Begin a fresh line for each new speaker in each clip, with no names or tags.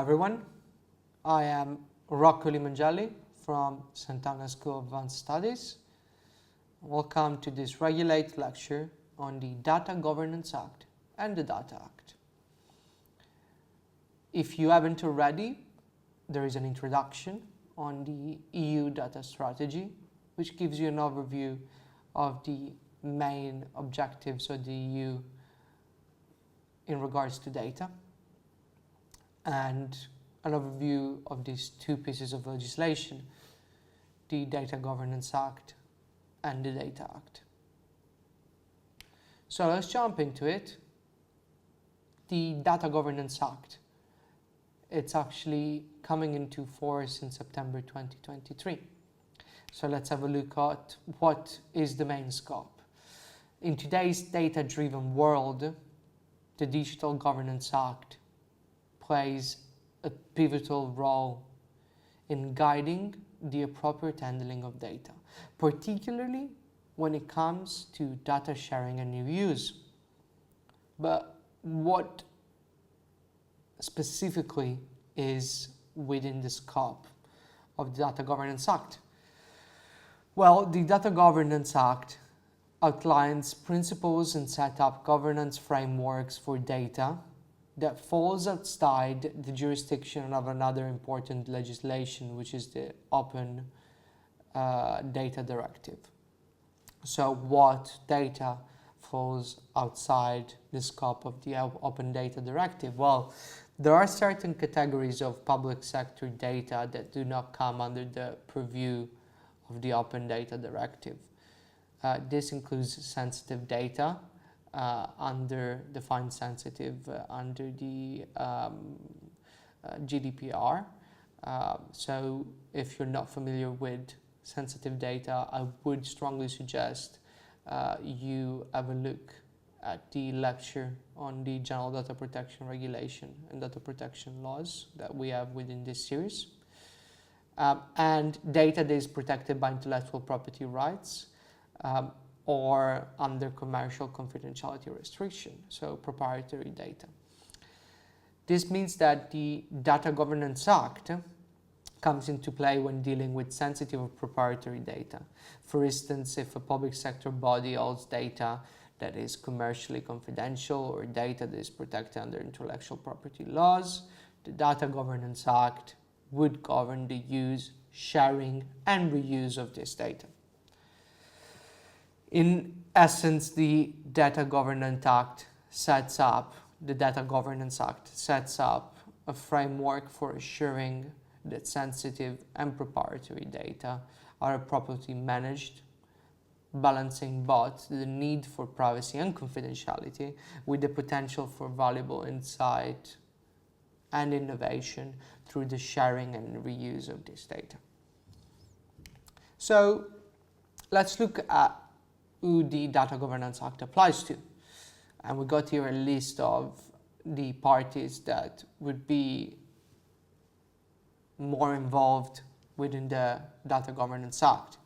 everyone. I am Rocco Limangelli from Sant'Anna School of Advanced Studies. Welcome to this Regulate lecture on the Data Governance Act and the Data Act. If you haven't already, there is an introduction on the EU data strategy, which gives you an overview of the main objectives of the EU in regards to data, and an overview of these two pieces of legislation, the Data Governance Act and the Data Act. So let's jump into it. The Data Governance Act, it's actually coming into force in September 2023. So let's have a look at what is the main scope. In today's data-driven world, the Digital Governance Act plays a pivotal role in guiding the appropriate handling of data, particularly when it comes to data sharing and reuse. But what specifically is within the scope of the Data Governance Act? Well, the Data Governance Act outlines principles and set up governance frameworks for data that falls outside the jurisdiction of another important legislation, which is the Open Data Directive. So what data falls outside the scope of the Open Data Directive? Well, there are certain categories of public sector data that do not come under the purview of the Open Data Directive. This includes sensitive data, defined sensitive under the GDPR. So if you're not familiar with sensitive data, I would strongly suggest you have a look at the lecture on the General Data Protection Regulation and data protection laws that we have within this series. And data that is protected by intellectual property rights, or under commercial confidentiality restriction, so proprietary data. This means that the Data Governance Act comes into play when dealing with sensitive or proprietary data. For instance, if a public sector body holds data that is commercially confidential or data that is protected under intellectual property laws, the Data Governance Act would govern the use, sharing, and reuse of this data. In essence, the Data Governance Act sets up a framework for assuring that sensitive and proprietary data are appropriately managed, balancing both the need for privacy and confidentiality with the potential for valuable insight and innovation through the sharing and reuse of this data. So let's look at who the Data Governance Act applies to. And we got here a list of the parties that would be more involved within the Data Governance Act,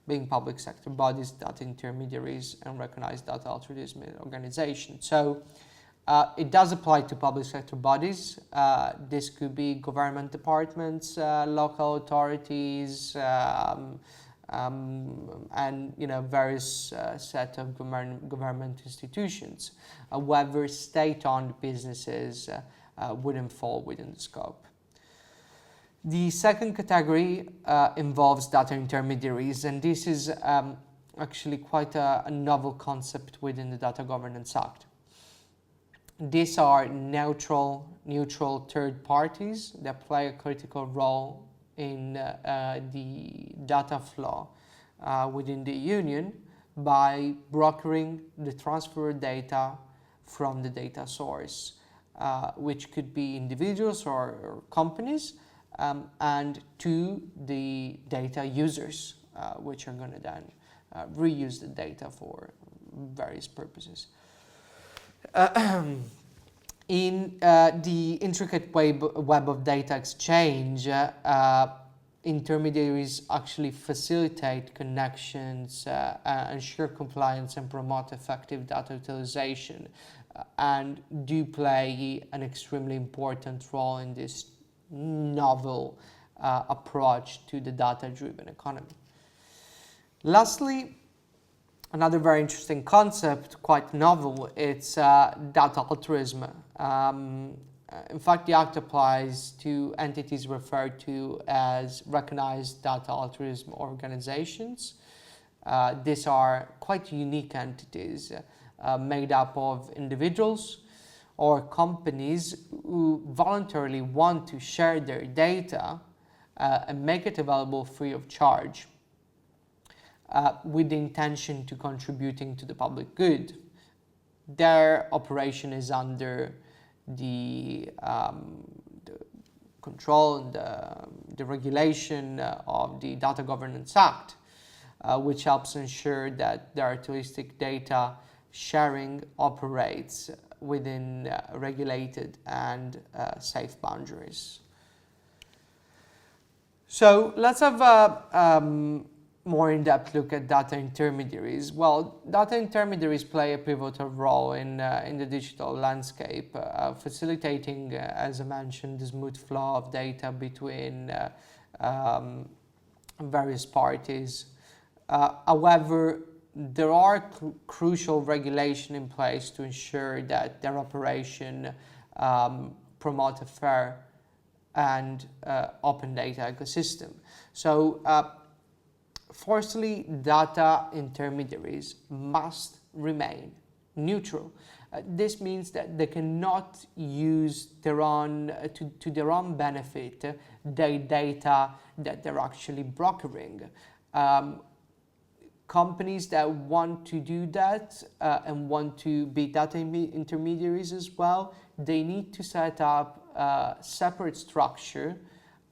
being public sector bodies, data intermediaries, and recognized data altruism organizations. So it does apply to public sector bodies. This could be government departments, local authorities, and various set of government institutions. However, state-owned businesses wouldn't fall within the scope. The second category involves data intermediaries, and this is actually quite a novel concept within the Data Governance Act. These are neutral third parties that play a critical role in the data flow within the Union by brokering the transfer of data from the data source, which could be individuals or companies, and to the data users, which are going to then reuse the data for various purposes. In the intricate web of data exchange, intermediaries actually facilitate connections, ensure compliance, and promote effective data utilization, and do play an extremely important role in this novel approach to the data-driven economy. Lastly, another very interesting concept, quite novel, it's data altruism. In fact, the Act applies to entities referred to as recognized data altruism organizations. These are quite unique entities made up of individuals or companies who voluntarily want to share their data and make it available free of charge with the intention to contributing to the public good. Their operation is under the control and the regulation of the Data Governance Act, which helps ensure that the altruistic data sharing operates within regulated and safe boundaries. So let's have a more in-depth look at data intermediaries. Well, data intermediaries play a pivotal role in the digital landscape, facilitating, as I mentioned, the smooth flow of data between various parties. However, there are crucial regulation in place to ensure that their operation promote a fair and open data ecosystem. So, firstly, data intermediaries must remain neutral. This means that they cannot use their own, to their own benefit the data that they're actually brokering. Companies that want to do that and want to be data intermediaries as well, they need to set up a separate structure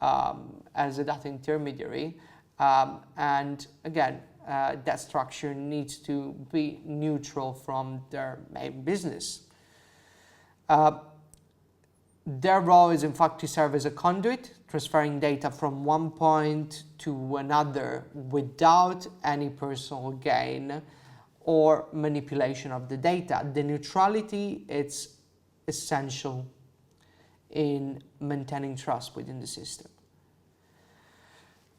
as a data intermediary. And again, that structure needs to be neutral from their main business. Their role is in fact to serve as a conduit, transferring data from one point to another without any personal gain or manipulation of the data. The neutrality is essential in maintaining trust within the system.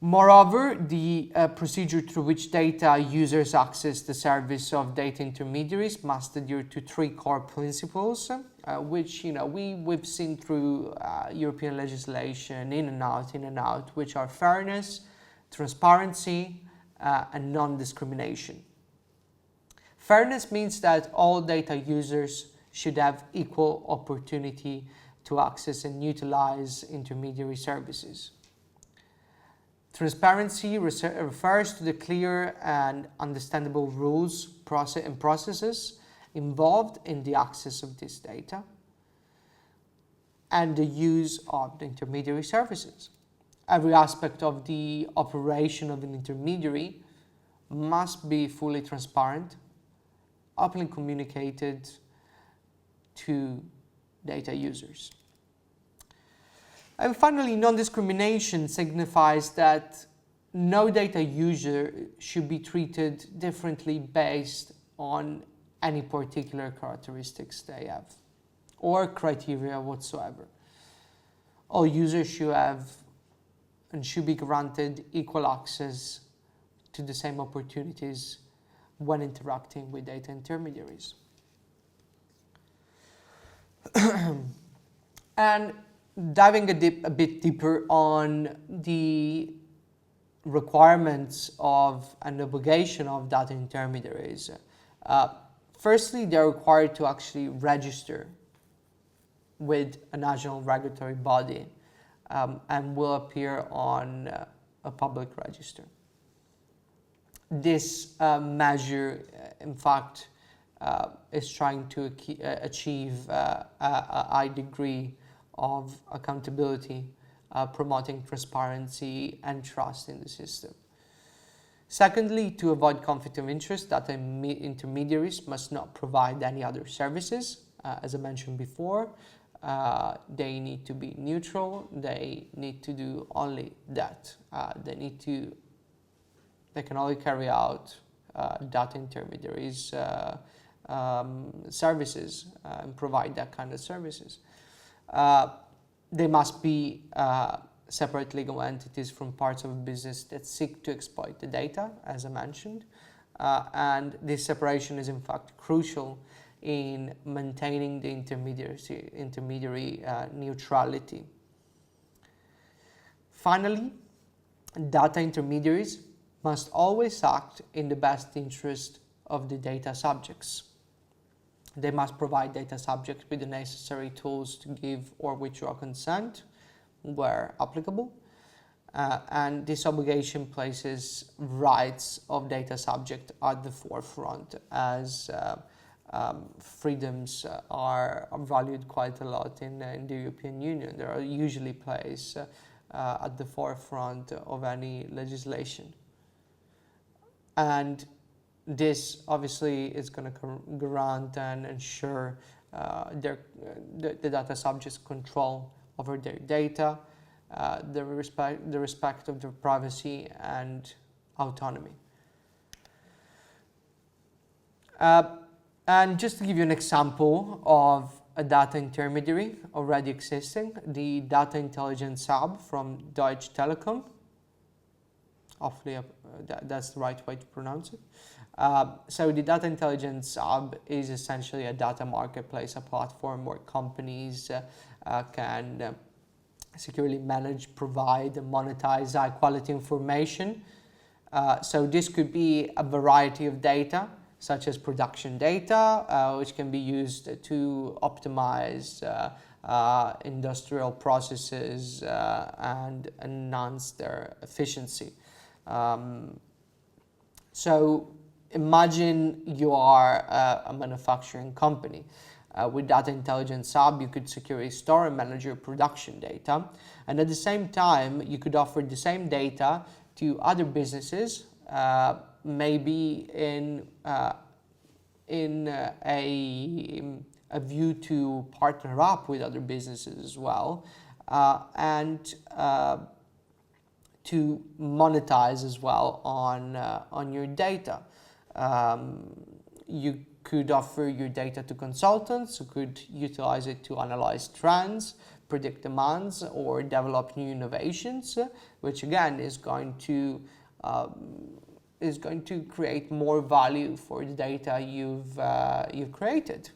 Moreover, the procedure through which data users access the service of data intermediaries must adhere to three core principles, which we've seen through European legislation in and out, which are fairness, transparency, and non-discrimination. Fairness means that all data users should have equal opportunity to access and utilize intermediary services. Transparency refers to the clear and understandable rules and processes involved in the access of this data and the use of the intermediary services. Every aspect of the operation of an intermediary must be fully transparent, openly communicated to data users. And finally, non-discrimination signifies that no data user should be treated differently based on any particular characteristics they have or criteria whatsoever. All users should have and should be granted equal access to the same opportunities when interacting with data intermediaries. And diving a bit deeper on the requirements of an obligation of data intermediaries. Firstly, they're required to actually register with a national regulatory body and will appear on a public register. This measure, in fact, is trying to achieve a high degree of accountability, promoting transparency and trust in the system. Secondly, to avoid conflict of interest, data intermediaries must not provide any other services. As I mentioned before, they need to be neutral. They need to do only that. They can only carry out data intermediaries services and provide that kind of services. They must be separate legal entities from parts of a business that seek to exploit the data, as I mentioned. And this separation is in fact crucial in maintaining the intermediary neutrality. Finally, data intermediaries must always act in the best interest of the data subjects. They must provide data subjects with the necessary tools to give or withdraw consent where applicable. And this obligation places rights of data subject at the forefront, as freedoms are valued quite a lot in the European Union. They are usually placed at the forefront of any legislation. And this obviously is going to grant and ensure the data subjects' control over their data, the respect of their privacy and autonomy. And just to give you an example of a data intermediary already existing, the Data Intelligence Hub from Deutsche Telekom. Hopefully that's the right way to pronounce it. So the Data Intelligence Hub is essentially a data marketplace, a platform where companies can securely manage, provide, and monetize high quality information. So this could be a variety of data, such as production data, which can be used to optimize industrial processes and enhance their efficiency. So imagine you are a manufacturing company. With Data Intelligence Hub, you could securely store and manage your production data, and at the same time, you could offer the same data to other businesses, maybe in a view to partner up with other businesses as well, and to monetize as well on your data. You could offer your data to consultants who could utilize it to analyze trends, predict demands, or develop new innovations, which again is going to create more value for the data you've created.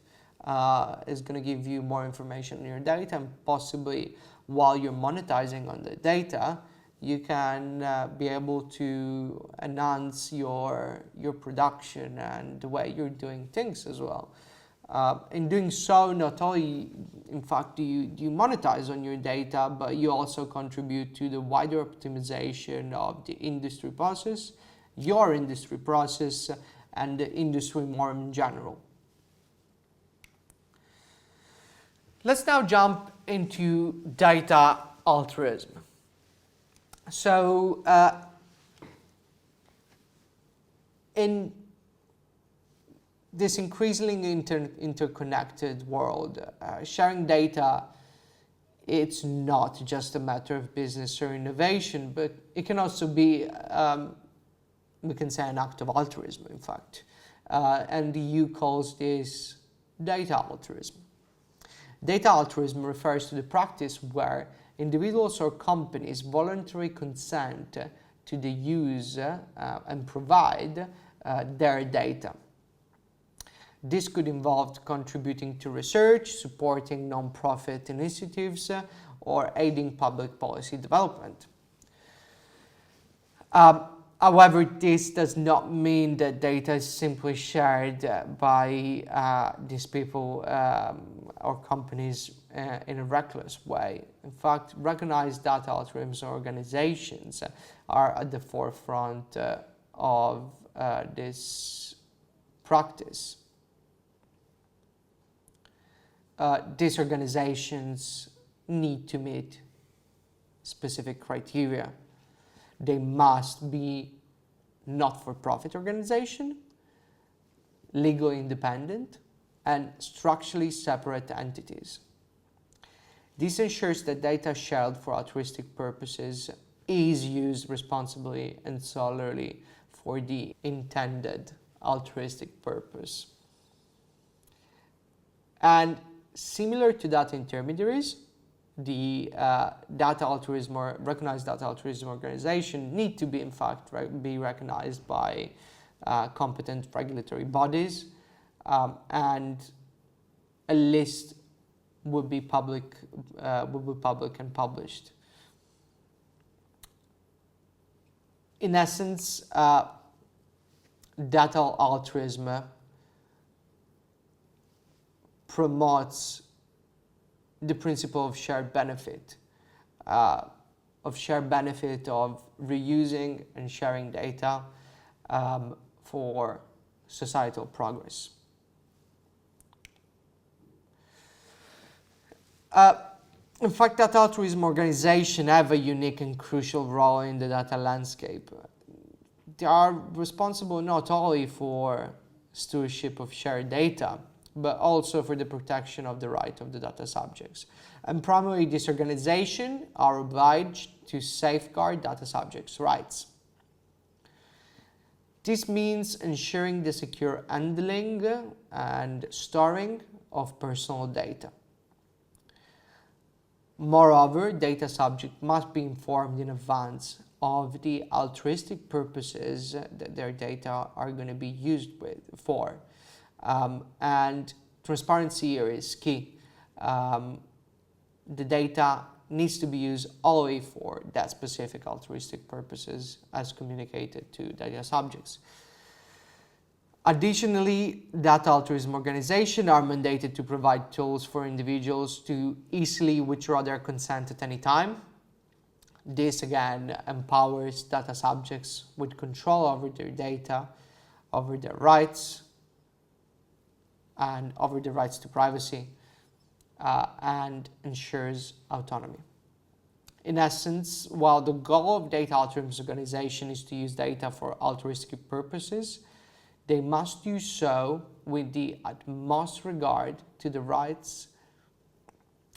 Is going to give you more information on your data, and possibly while you're monetizing on the data, you can be able to enhance your production and the way you're doing things as well. In doing so, not only, in fact, do you monetize on your data, but you also contribute to the wider optimization of the industry process, your industry process, and the industry more in general. Let's now jump into data altruism. So, in this increasingly interconnected world, sharing data, it's not just a matter of business or innovation, but it can also be, we can say, an act of altruism, in fact. And the EU calls this data altruism. Data altruism refers to the practice where individuals or companies voluntarily consent to the use and provide their data. This could involve contributing to research, supporting non-profit initiatives, or aiding public policy development. However, this does not mean that data is simply shared by these people or companies in a reckless way. In fact, recognized data altruism organizations are at the forefront of this practice. These organizations need to meet specific criteria. They must be not-for-profit organization, legally independent, and structurally separate entities. This ensures that data shared for altruistic purposes is used responsibly and solely for the intended altruistic purpose. And similar to data intermediaries, the recognized data altruism organization need to be, in fact, be recognized by competent regulatory bodies, and a list would be public and published. In essence, data altruism promotes the principle of shared benefit, of reusing and sharing data for societal progress. In fact, data altruism organizations have a unique and crucial role in the data landscape. They are responsible not only for stewardship of shared data, but also for the protection of the right of the data subjects. And primarily, this organization are obliged to safeguard data subjects' rights. This means ensuring the secure handling and storing of personal data. Moreover, data subjects must be informed in advance of the altruistic purposes that their data are going to be used for. And transparency here is key. The data needs to be used only for that specific altruistic purposes as communicated to data subjects. Additionally, data altruism organizations are mandated to provide tools for individuals to easily withdraw their consent at any time. This again empowers data subjects with control over their data, over their rights, and over the rights to privacy, and ensures autonomy. In essence, while the goal of data altruism organization is to use data for altruistic purposes, they must do so with the utmost regard to the rights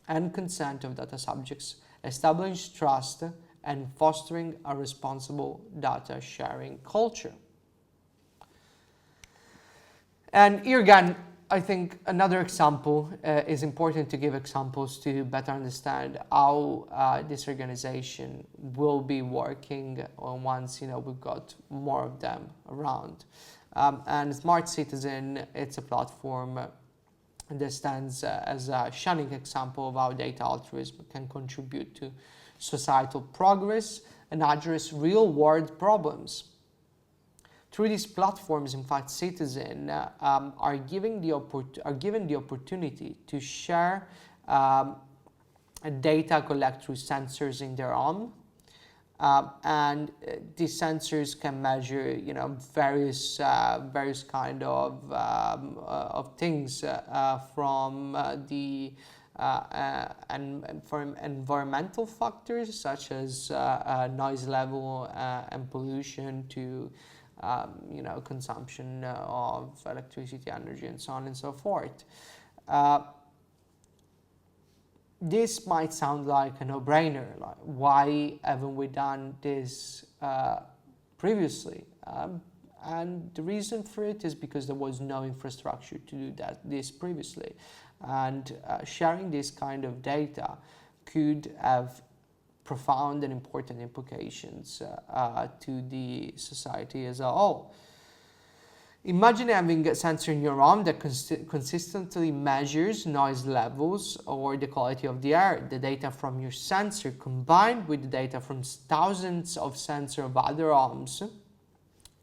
and consent of data subjects, establish trust, and fostering a responsible data sharing culture. And here again, I think another example is important to give examples to better understand how this organization will be working once we've got more of them around. And Smart Citizen, it's a platform that stands as a shining example of how data altruism can contribute to societal progress and address real-world problems. Through these platforms, in fact, citizens are given the opportunity to share data collected through sensors in their home. And these sensors can measure, various kind of things from the from environmental factors such as noise level and pollution to consumption of electricity, energy, and so on and so forth. This might sound like a no-brainer. Like, why haven't we done this previously? And the reason for it is because there was no infrastructure to do this previously. And sharing this kind of data could have profound and important implications to the society as a whole. Imagine having a sensor in your arm that consistently measures noise levels or the quality of the air. The data from your sensor combined with the data from thousands of sensors of other arms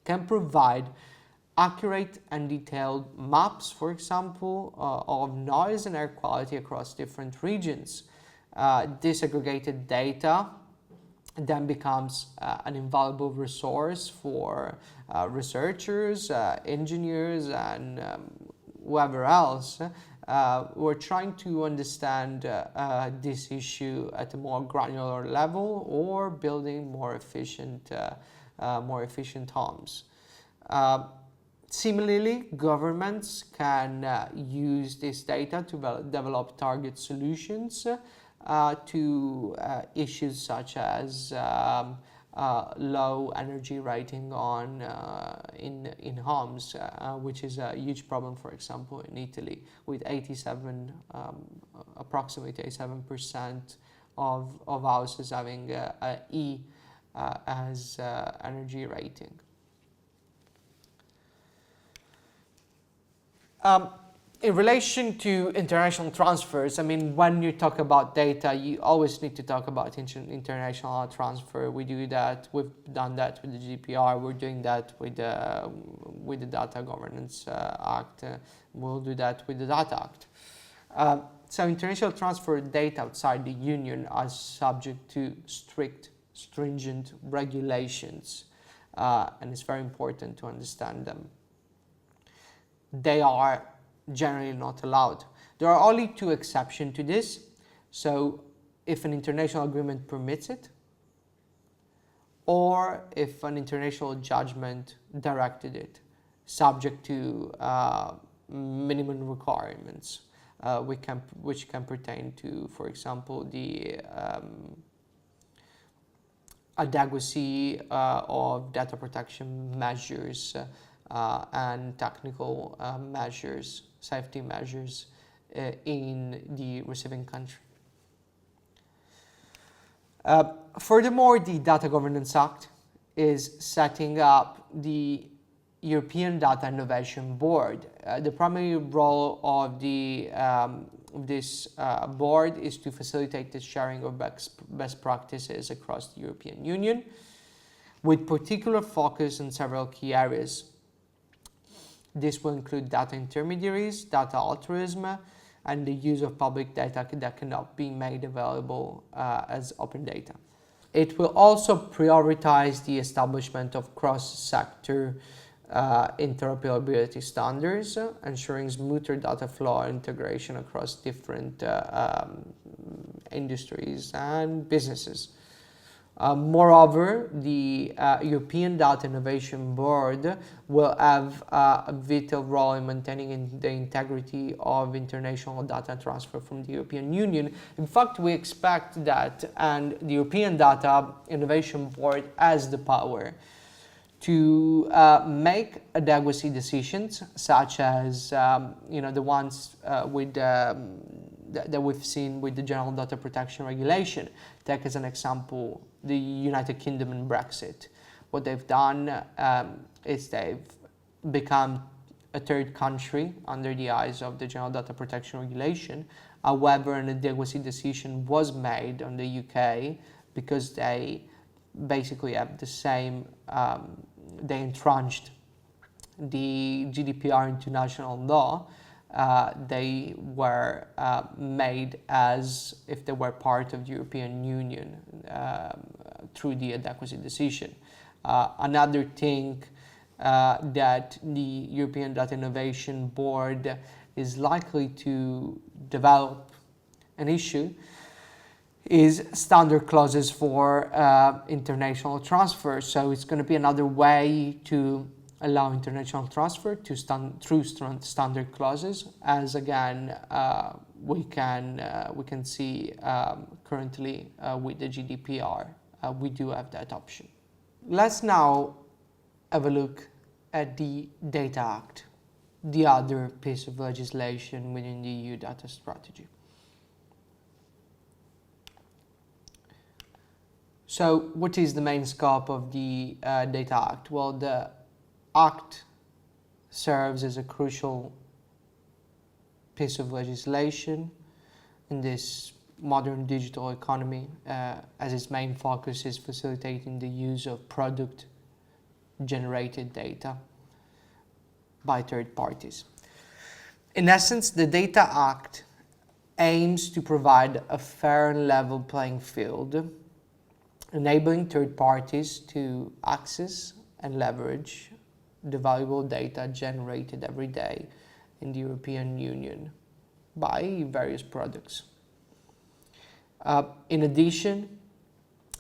can provide accurate and detailed maps, for example, of noise and air quality across different regions. This aggregated data then becomes an invaluable resource for researchers, engineers, and whoever else who are trying to understand this issue at a more granular level or building more efficient homes. Similarly, governments can use this data to develop target solutions to issues such as low energy rating in homes, which is a huge problem, for example, in Italy, with approximately 87% of houses having a E as energy rating. In relation to international transfers, I mean, when you talk about data, you always need to talk about international transfer. We do that. We've done that with the GDPR. We're doing that with the Data Governance Act. We'll do that with the Data Act. So international transfer data outside the Union are subject to stringent regulations, and it's very important to understand them. They are generally not allowed. There are only two exceptions to this. So if an international agreement permits it, or if an international judgment directed it, subject to minimum requirements, which can pertain to, for example, the adequacy of data protection measures and technical measures, safety measures in the receiving country. Furthermore, the Data Governance Act is setting up the European Data Innovation Board. The primary role of this board is to facilitate the sharing of best practices across the European Union, with particular focus on several key areas. This will include data intermediaries, data altruism, and the use of public data that cannot be made available as open data. It will also prioritize the establishment of cross-sector interoperability standards, ensuring smoother data flow integration across different industries and businesses. Moreover, the European Data Innovation Board will have a vital role in maintaining the integrity of international data transfer from the European Union. In fact, we expect that, and the European Data Innovation Board has the power to make adequacy decisions, such as the ones that we've seen with the General Data Protection Regulation. Take as an example the United Kingdom and Brexit. What they've done is they've become a third country under the eyes of the General Data Protection Regulation. However, an adequacy decision was made on the UK because they basically have the same, they entrenched the GDPR into national law. They were made as if they were part of the European Union through the adequacy decision. Another thing that the European Data Innovation Board is likely to develop an issue is standard clauses for international transfer. So it's going to be another way to allow international transfer to through standard clauses, as again we can see currently with the GDPR. We do have that option. Let's now have a look at the Data Act, the other piece of legislation within the EU data strategy. So what is the main scope of the Data Act? Well, the Act serves as a crucial piece of legislation in this modern digital economy, as its main focus is facilitating the use of product-generated data by third parties. In essence, the Data Act aims to provide a fair and level playing field, enabling third parties to access and leverage the valuable data generated every day in the European Union by various products. In addition,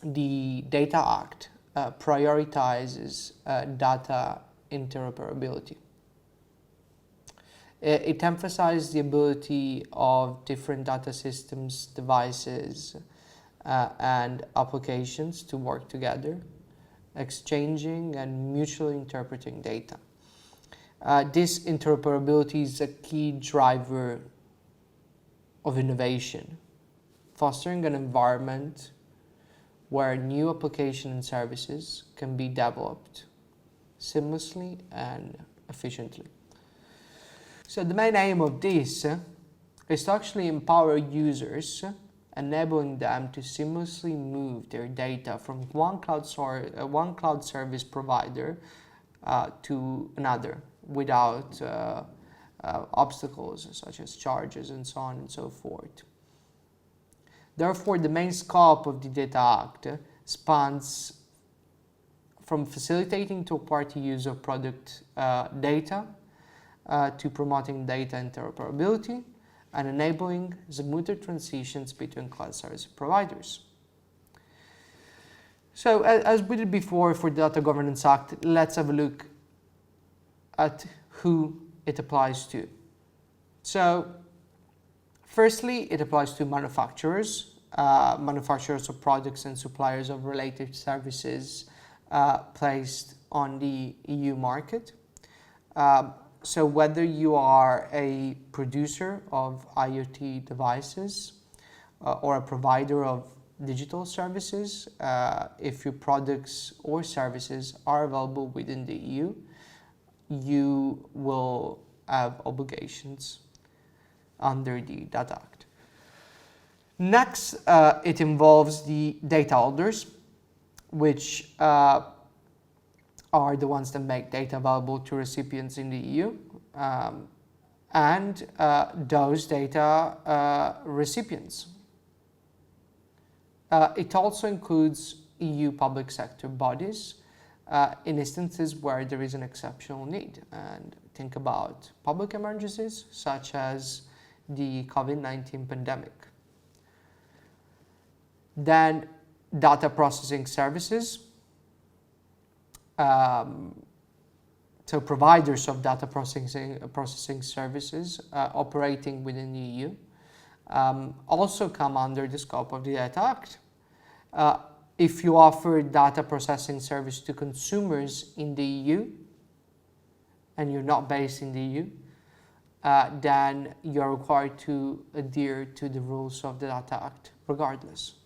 the Data Act prioritizes data interoperability. It emphasizes the ability of different data systems, devices, and applications to work together, exchanging and mutually interpreting data. This interoperability is a key driver of innovation fostering an environment where new applications and services can be developed seamlessly and efficiently. So the main aim of this is to actually empower users, enabling them to seamlessly move their data from one cloud service provider to another without obstacles such as charges and so on and so forth. Therefore, the main scope of the Data Act spans from facilitating third-party use of product data to promoting data interoperability and enabling smoother transitions between cloud service providers. So, as we did before for the Data Governance Act, let's have a look at who it applies to. So, firstly, it applies to manufacturers, manufacturers of products and suppliers of related services placed on the EU market. So whether you are a producer of IoT devices or a provider of digital services, if your products or services are available within the EU, you will have obligations under the Data Act. Next, it involves the data holders, which are the ones that make data available to recipients in the EU, and those data recipients. It also includes EU public sector bodies in instances where there is an exceptional need. And think about public emergencies such as the COVID-19 pandemic. Then data processing services. So providers of data processing services operating within the EU also come under the scope of the Data Act. If you offer data processing service to consumers in the EU and you're not based in the EU, then you're required to adhere to the rules of the Data Act regardless.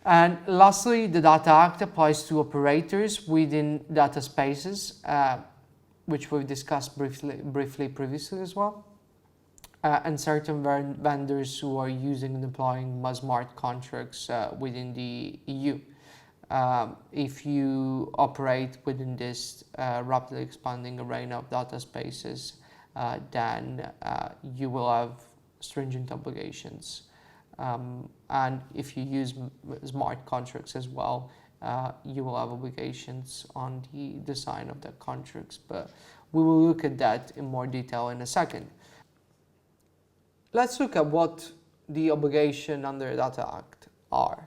And lastly, the Data Act applies to operators within data spaces, which we've discussed briefly previously as well, and certain vendors who are using and deploying smart contracts within the EU. If you operate within this rapidly expanding array of data spaces, then you will have stringent obligations. And if you use smart contracts as well, you will have obligations on the design of the contracts, but we will look at that in more detail in a second. Let's look at what the obligation under the Data Act are.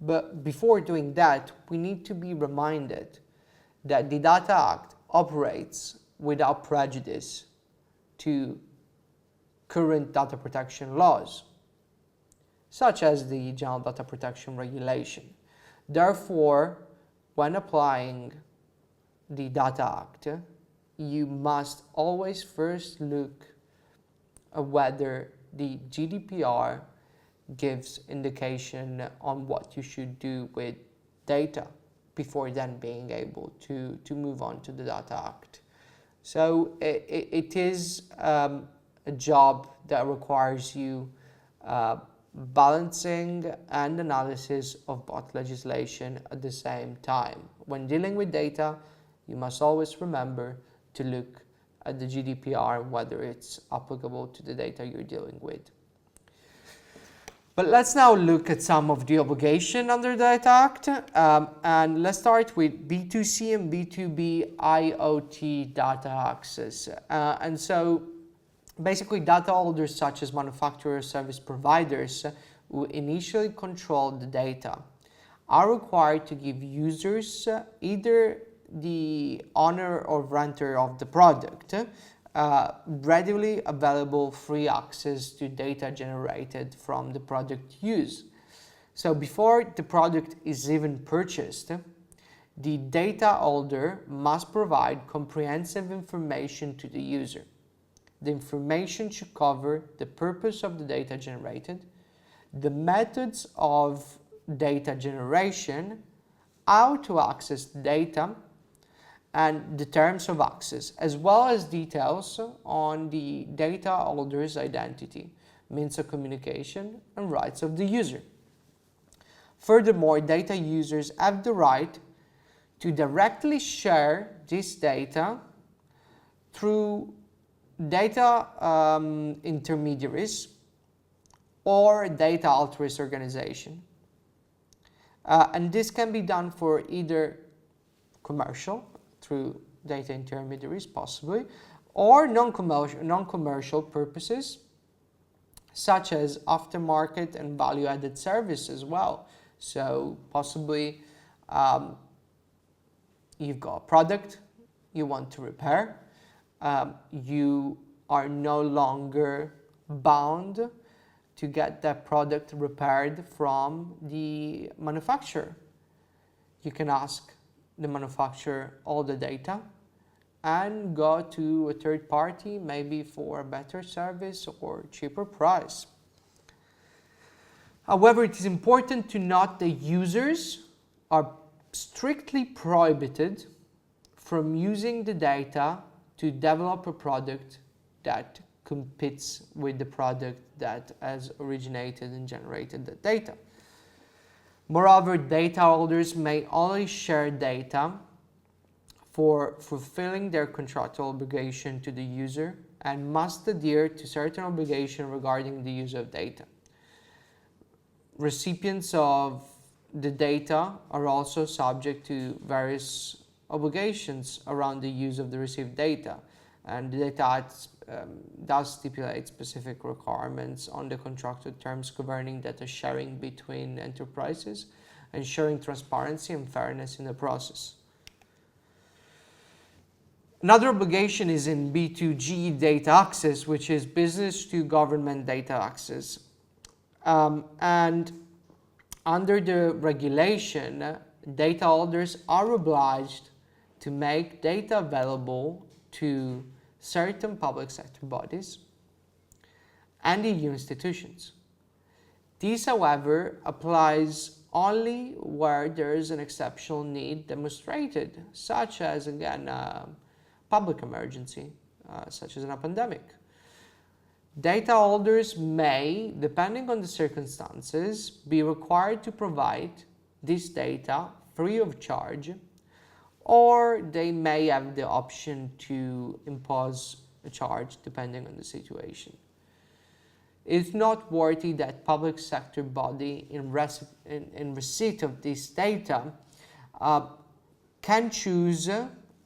But before doing that, we need to be reminded that the Data Act operates without prejudice to current data protection laws, such as the General Data Protection Regulation. Therefore, when applying the Data Act, you must always first look at whether the GDPR gives indication on what you should do with data before then being able to move on to the Data Act. So it is a job that requires you balancing and analysis of both legislation at the same time. When dealing with data, you must always remember to look at the GDPR and whether it's applicable to the data you're dealing with. But let's now look at some of the obligation under the Data Act, and let's start with B2C and B2B IoT data access. And so basically, data holders such as manufacturers, service providers who initially control the data are required to give users either the owner or renter of the product readily available free access to data generated from the product use. So before the product is even purchased, the data holder must provide comprehensive information to the user. The information should cover the purpose of the data generated, the methods of data generation, how to access the data, and the terms of access, as well as details on the data holder's identity, means of communication, and rights of the user. Furthermore, data users have the right to directly share this data through data intermediaries or data altruist organization. And this can be done for either commercial, through data intermediaries possibly, or non-commercial purposes, such as aftermarket and value-added service as well. So possibly you've got a product you want to repair, you are no longer bound to get that product repaired from the manufacturer. You can ask the manufacturer all the data and go to a third party, maybe for a better service or cheaper price. However, it is important to note that users are strictly prohibited from using the data to develop a product that competes with the product that has originated and generated the data. Moreover, data holders may only share data for fulfilling their contractual obligation to the user and must adhere to certain obligations regarding the use of data. Recipients of the data are also subject to various obligations around the use of the received data, and the Data Act does stipulate specific requirements on the contractual terms governing data sharing between enterprises, ensuring transparency and fairness in the process. Another obligation is in B2G data access, which is business to government data access. And under the regulation, data holders are obliged to make data available to certain public sector bodies and EU institutions. This, however, applies only where there is an exceptional need demonstrated, such as, again, a public emergency, such as in a pandemic. Data holders may, depending on the circumstances, be required to provide this data free of charge, or they may have the option to impose a charge depending on the situation. It's noteworthy that public sector body in receipt of this data can choose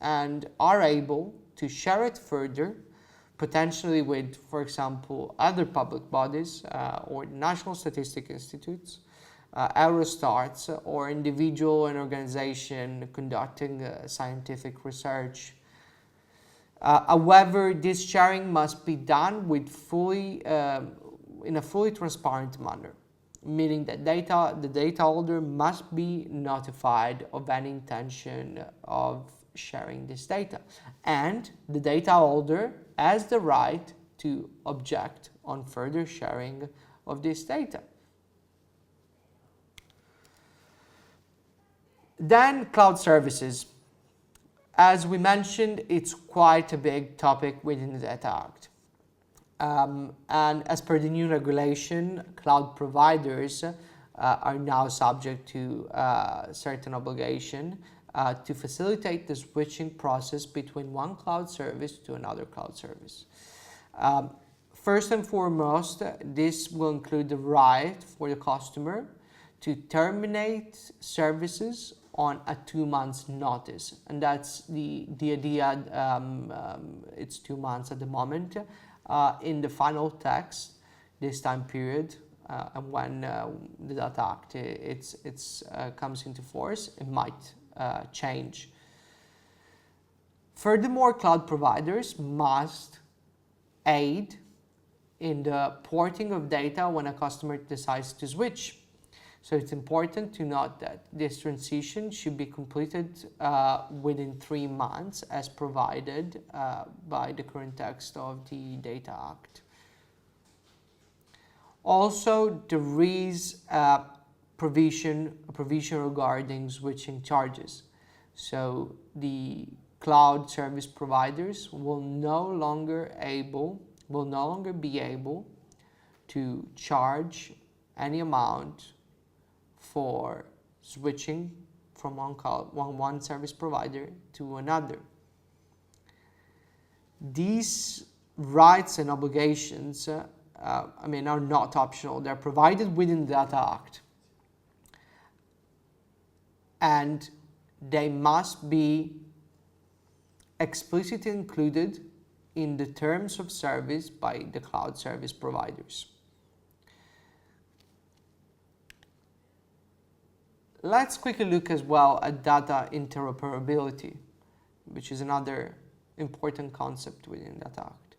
and are able to share it further, potentially with, for example, other public bodies or national statistic institutes, Eurostats, or individual and organization conducting scientific research. However, this sharing must be done with in a fully transparent manner, meaning that the data holder must be notified of any intention of sharing this data, and the data holder has the right to object on further sharing of this data. Then cloud services. As we mentioned, it's quite a big topic within the Data Act. And as per the new regulation, cloud providers are now subject to certain obligation to facilitate the switching process between one cloud service to another cloud service. First and foremost, this will include the right for the customer to terminate services on a 2 months notice, and that's the idea. It's 2 months at the moment. In the final text, this time period, and when the Data Act comes into force, it might change. Furthermore, cloud providers must aid in the porting of data when a customer decides to switch. So it's important to note that this transition should be completed within 3 months as provided by the current text of the Data Act. Also, there is a provision regarding switching charges. So the cloud service providers will no longer be able to charge any amount for switching from one service provider to another. These rights and obligations are not optional. They're provided within the Data Act. And they must be explicitly included in the terms of service by the cloud service providers. Let's quickly look as well at data interoperability, which is another important concept within Data Act.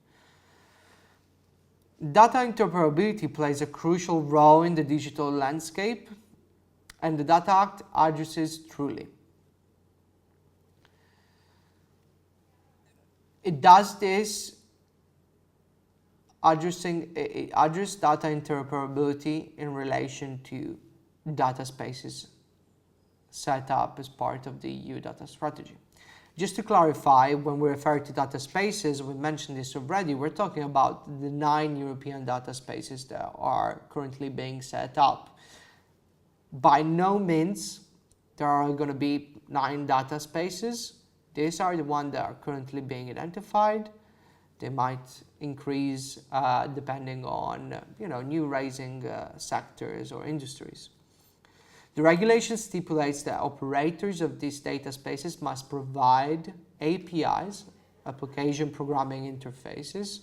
Data interoperability plays a crucial role in the digital landscape, and the Data Act addresses truly. It does this address data interoperability in relation to data spaces set up as part of the EU data strategy. Just to clarify, when we refer to data spaces, we mentioned this already, we're talking about the 9 European data spaces that are currently being set up. By no means there are going to be 9 data spaces. These are the ones that are currently being identified. They might increase depending on new rising sectors or industries. The regulation stipulates that operators of these data spaces must provide APIs, application programming interfaces,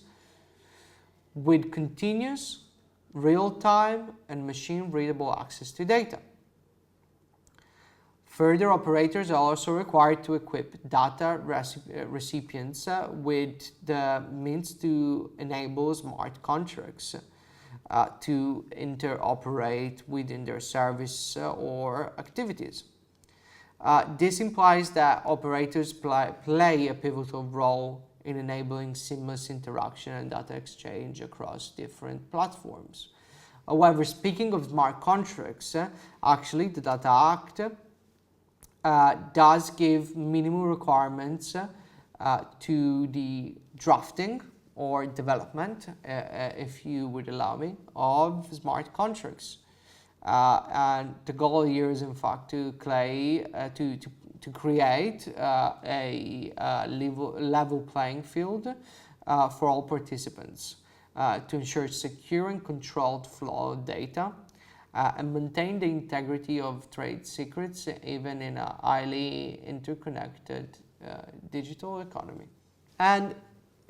with continuous, real-time, and machine-readable access to data. Further, operators are also required to equip data recipients with the means to enable smart contracts to interoperate within their service or activities. This implies that operators play a pivotal role in enabling seamless interaction and data exchange across different platforms. However, speaking of smart contracts, actually the Data Act does give minimum requirements to the drafting or development, if you would allow me, of smart contracts. And the goal here is in fact to create a level playing field for all participants to ensure secure and controlled flow of data and maintain the integrity of trade secrets even in a highly interconnected digital economy. And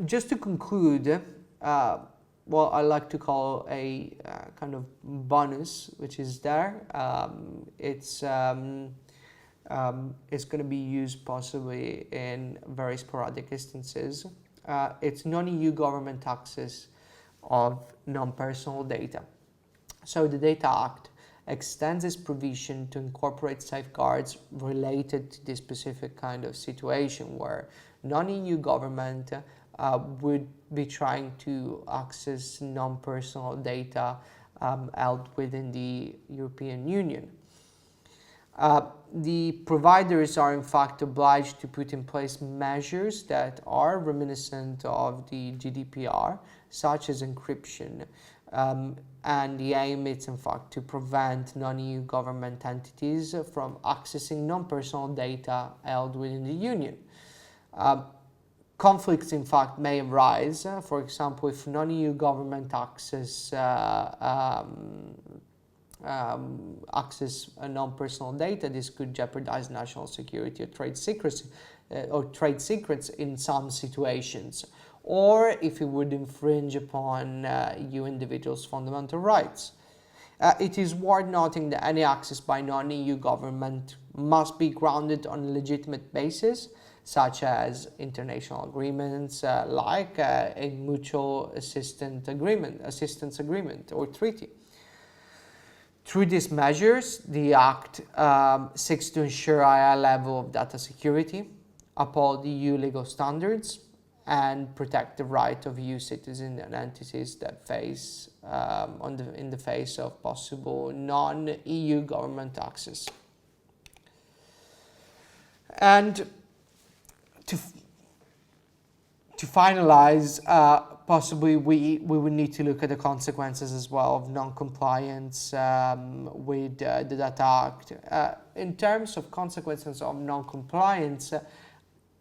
just to conclude, what I like to call a kind of bonus, which is there. It's going to be used possibly in very sporadic instances. It's non-EU government access of non-personal data. So the Data Act extends its provision to incorporate safeguards related to this specific kind of situation where non-EU government would be trying to access non-personal data held within the European Union. The providers are in fact obliged to put in place measures that are reminiscent of the GDPR, such as encryption, and the aim is in fact to prevent non-EU government entities from accessing non-personal data held within the Union. Conflicts, in fact, may arise. For example, if non-EU government access non-personal data, this could jeopardize national security or trade secrets in some situations, or if it would infringe upon EU individuals' fundamental rights. It is worth noting that any access by non-EU government must be grounded on a legitimate basis, such as international agreements like a mutual assistance agreement or treaty. Through these measures, the Act seeks to ensure a higher level of data security, uphold EU legal standards, and protect the right of EU citizens and entities that face in the face of possible non-EU government access. And to finalize, possibly we would need to look at the consequences as well of non-compliance with the Data Act. In terms of consequences of non-compliance,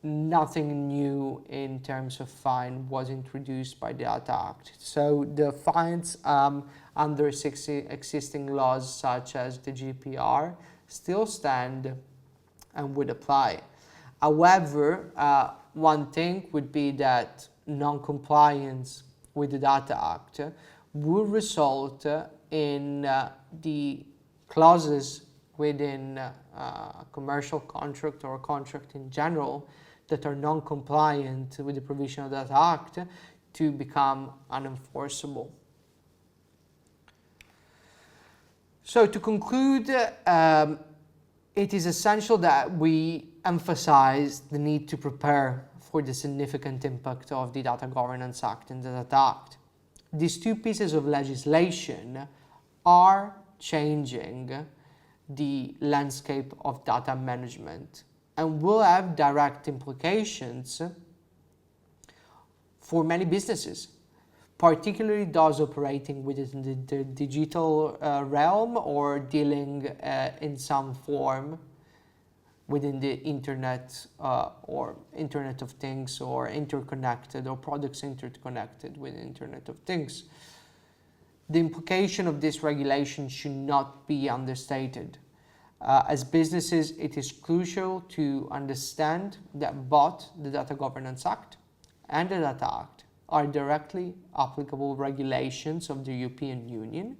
nothing new in terms of fine was introduced by the Data Act. So the fines under existing laws such as the GDPR still stand and would apply. However, one thing would be that non-compliance with the Data Act would result in the clauses within a commercial contract or a contract in general that are non-compliant with the provision of that Act to become unenforceable. So to conclude, it is essential that we emphasize the need to prepare for the significant impact of the Data Governance Act and the Data Act. These two pieces of legislation are changing the landscape of data management and will have direct implications for many businesses, particularly those operating within the digital realm or dealing in some form within the internet or Internet of Things, or interconnected, or products interconnected with Internet of Things. The implication of this regulation should not be understated. As businesses, it is crucial to understand that both the Data Governance Act and the Data Act are directly applicable regulations of the European Union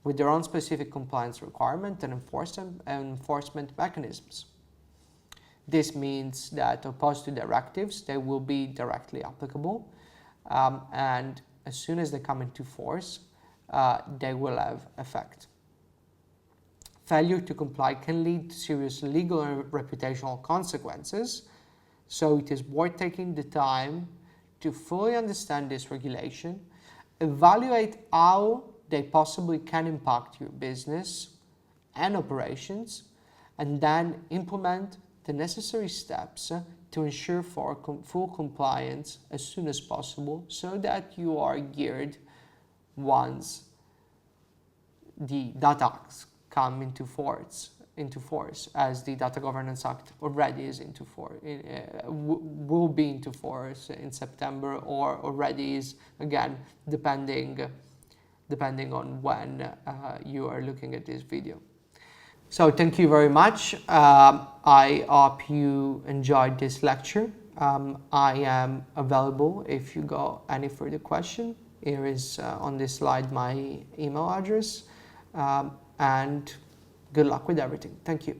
with their own specific compliance requirement and enforcement mechanisms. This means that, opposed to directives, they will be directly applicable, and as soon as they come into force, they will have effect. Failure to comply can lead to serious legal and reputational consequences, so it is worth taking the time to fully understand this regulation, evaluate how they possibly can impact your business and operations, and then implement the necessary steps to ensure full compliance as soon as possible, so that you are geared once the Data Acts come into force, as the Data Governance Act already is into force, will be into force in September, or already is, again, depending on when you are looking at this video. So thank you very much. I hope you enjoyed this lecture. I am available if you got any further question. Here is on this slide my email address, and good luck with everything. Thank you.